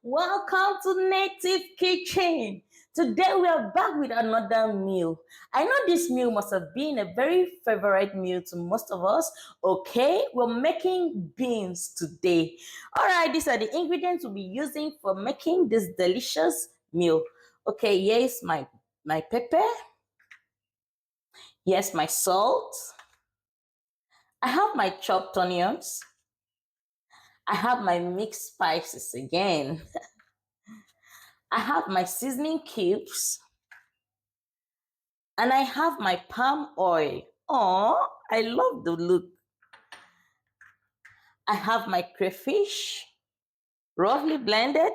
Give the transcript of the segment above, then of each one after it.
Welcome to Native Kitchen. Today we are back with another meal. I know this meal must have been a very favorite meal to most of us. Okay, we're making beans today. All right, these are the ingredients we'll be using for making this delicious meal. Okay, here's my pepper. Here's my salt. I have my chopped onions. I have my mixed spices again. I have my seasoning cubes. And I have my palm oil. Oh, I love the look. I have my crayfish, roughly blended.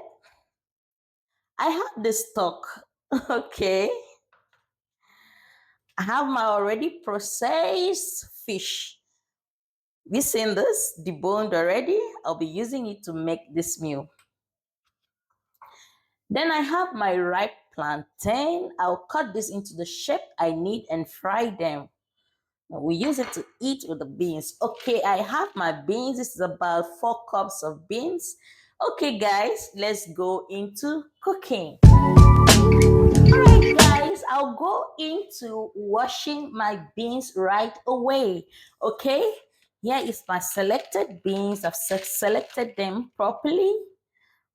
I have the stock. Okay. I have my already processed fish. You seen this? Deboned already. I'll be using it to make this meal. Then I have my ripe plantain. I'll cut this into the shape I need and fry them. We use it to eat with the beans. Okay, I have my beans. This is about 4 cups of beans. Okay, guys, let's go into cooking. All right, guys, I'll go into washing my beans right away. Okay, here is my selected beans. I've selected them properly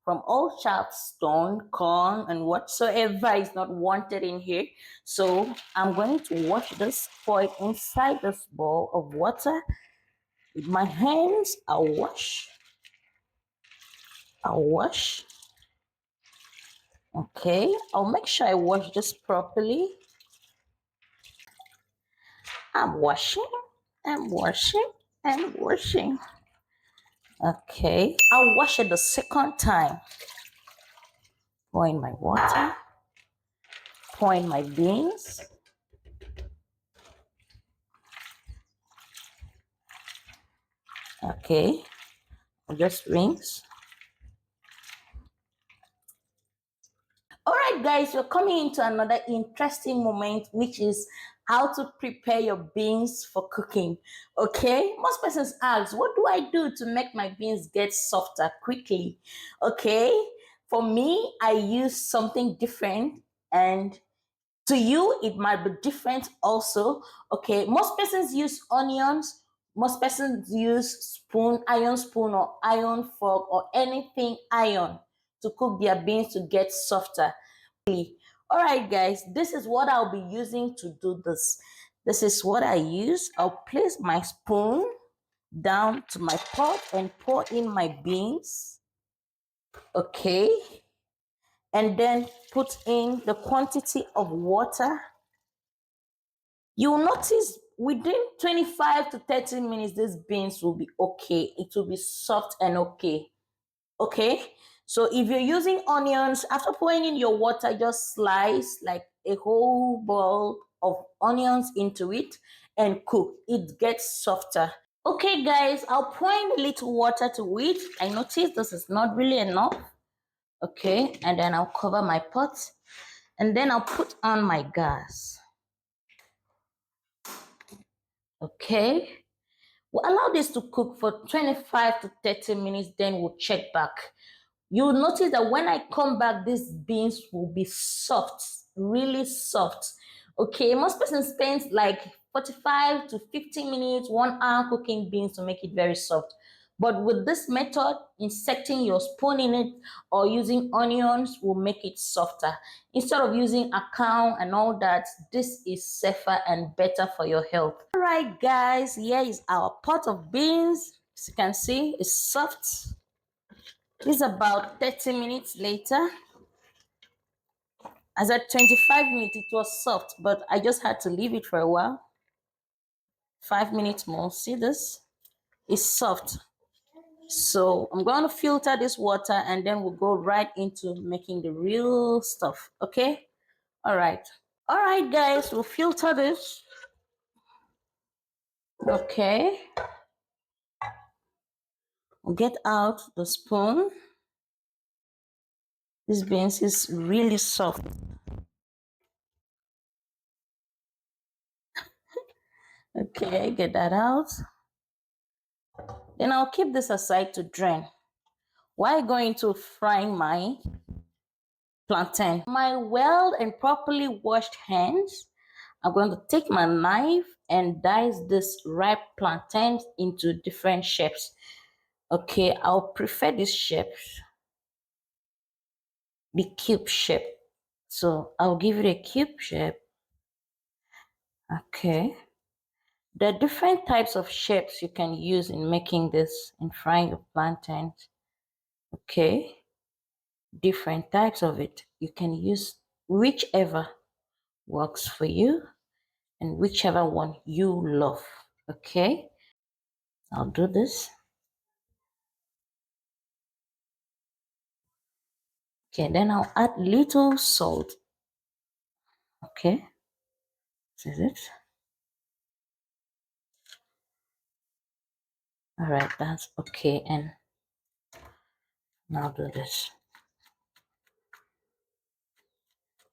from all chaff, stone, corn, and whatsoever is not wanted in here. So I'm going to wash this, pour it inside this bowl of water. With my hands, I'll wash. Okay, I'll make sure I wash this properly. I'm washing. Okay, I'll wash it the second time. Pour in my water. Pour in my beans. Okay, I'll just rinse. All right, guys, we're coming into another interesting moment, which is how to prepare your beans for cooking. Okay, most persons ask, what do I do to make my beans get softer quickly? Okay, for me, I use something different, and to you, it might be different also. Okay, most persons use onions. Most persons use iron spoon or iron fork or anything iron to cook their beans to get softer. All right, guys, this is what I'll be using to do this. This is what I use. I'll place my spoon down to my pot and pour in my beans. Okay. And then put in the quantity of water. You'll notice within 25 to 30 minutes, these beans will be okay. It will be soft and okay. Okay. So if you're using onions, after pouring in your water, just slice like a whole bowl of onions into it and cook. It gets softer. Okay, guys, I'll pour in a little water to it. I notice this is not really enough. Okay, and then I'll cover my pot and then I'll put on my gas. Okay, we'll allow this to cook for 25 to 30 minutes, then we'll check back. You'll notice that when I come back, these beans will be soft, really soft. Okay, most persons spend like 45 to 50 minutes, 1 hour cooking beans to make it very soft. But with this method, inserting your spoon in it or using onions will make it softer. Instead of using a cow and all that, this is safer and better for your health. All right, guys, here is our pot of beans. As you can see, it's soft. This is about 30 minutes later. As at 25 minutes, it was soft, but I just had to leave it for a while. 5 minutes more. See this? It's soft. So I'm going to filter this water and then we'll go right into making the real stuff. Okay? All right. All right, guys, we'll filter this. Okay. We'll get out the spoon. This beans is really soft. Okay, get that out. Then I'll keep this aside to drain. Why going to fry my plantain? My well and properly washed hands. I'm going to take my knife and dice this ripe plantains into different shapes. Okay, I'll prefer this shape, the cube shape. So I'll give it a cube shape. Okay. There are different types of shapes you can use in making this, in frying your plantains. Okay. Different types of it. You can use whichever works for you and whichever one you love. Okay. I'll do this. Okay, then I'll add little salt. Okay. This is it. All right, that's okay. And now do this.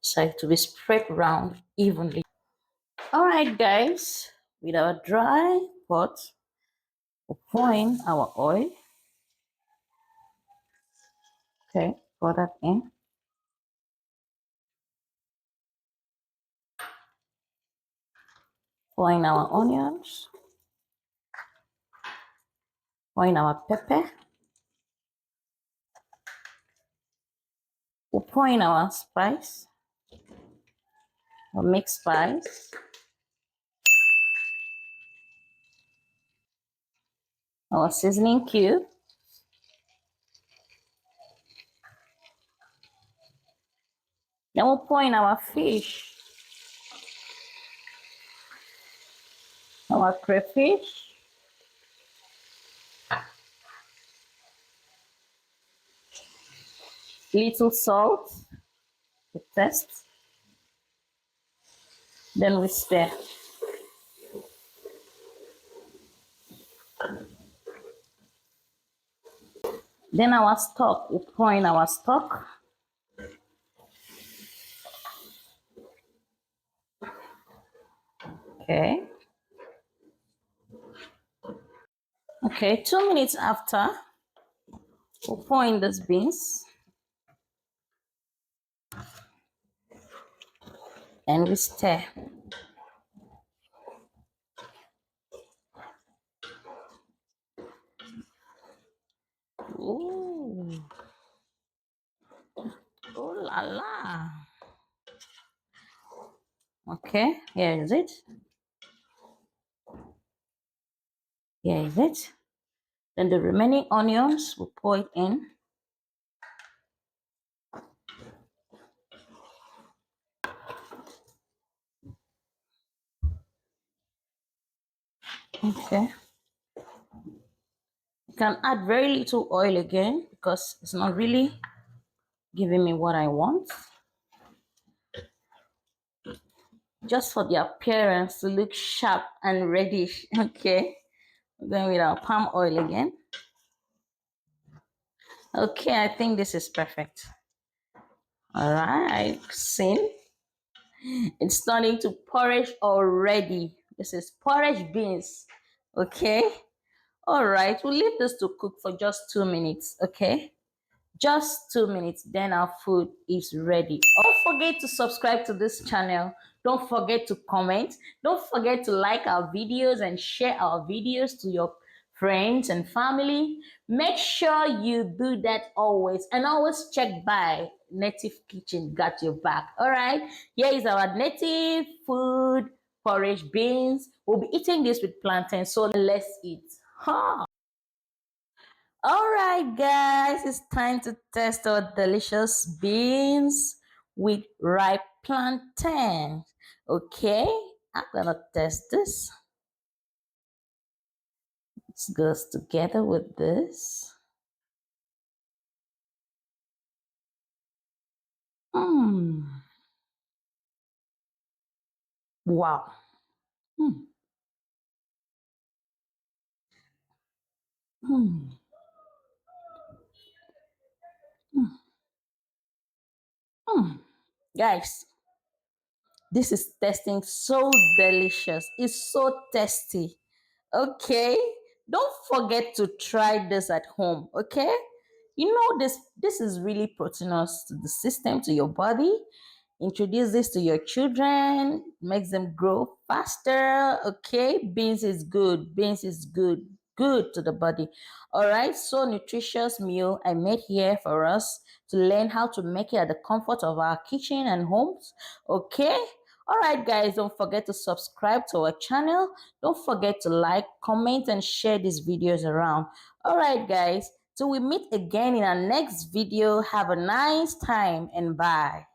So to be spread around evenly. All right, guys, with our dry pot, we'll pour in our oil. Okay, pour that in. Pour in our onions. Pour in our pepper. We'll pour in our spice, our mixed spice. Our seasoning cube. Then we'll pour in our fish, our crayfish. Little salt to taste. Then we stir. Then our stock, we pour in our stock. Okay. Okay, 2 minutes after, we'll pour in these beans. And we stir. Ooh. Oh la la. Okay, here is it. Here is it. Then the remaining onions, we'll pour it in. Okay. You can add very little oil again because it's not really giving me what I want. Just for the appearance to look sharp and reddish. Okay. Then with our palm oil again. Okay, I think this is perfect. All right, see? It's turning to porridge already. This is porridge beans. Okay. All right, we'll leave this to cook for just 2 minutes. Okay. Just 2 minutes, then our food is ready. Don't forget to subscribe to this channel. Don't forget to comment. Don't forget to like our videos and share our videos to your friends and family. Make sure you do that always, and always check by Native Kitchen got your back. All right, here is our native food, porridge beans. We'll be eating this with plantain, so let's eat. Huh. All right, guys, it's time to test our delicious beans with ripe plantain. Okay, I'm gonna test this. It goes together with this. Mmm. Wow. Mm. Mm. Mm. Mm. Guys, this is tasting so delicious. It's so tasty. Okay, don't forget to try this at home. Okay, You know, this is really proteinous to the system, to your body. Introduce this to your children, makes them grow faster. Okay, beans is good. Beans is good to the body. All right, so nutritious meal I made here for us to learn how to make it at the comfort of our kitchen and homes. Okay. All right, guys, don't forget to subscribe to our channel. Don't forget to like, comment, and share these videos around. All right, guys, till we meet again in our next video, have a nice time and bye.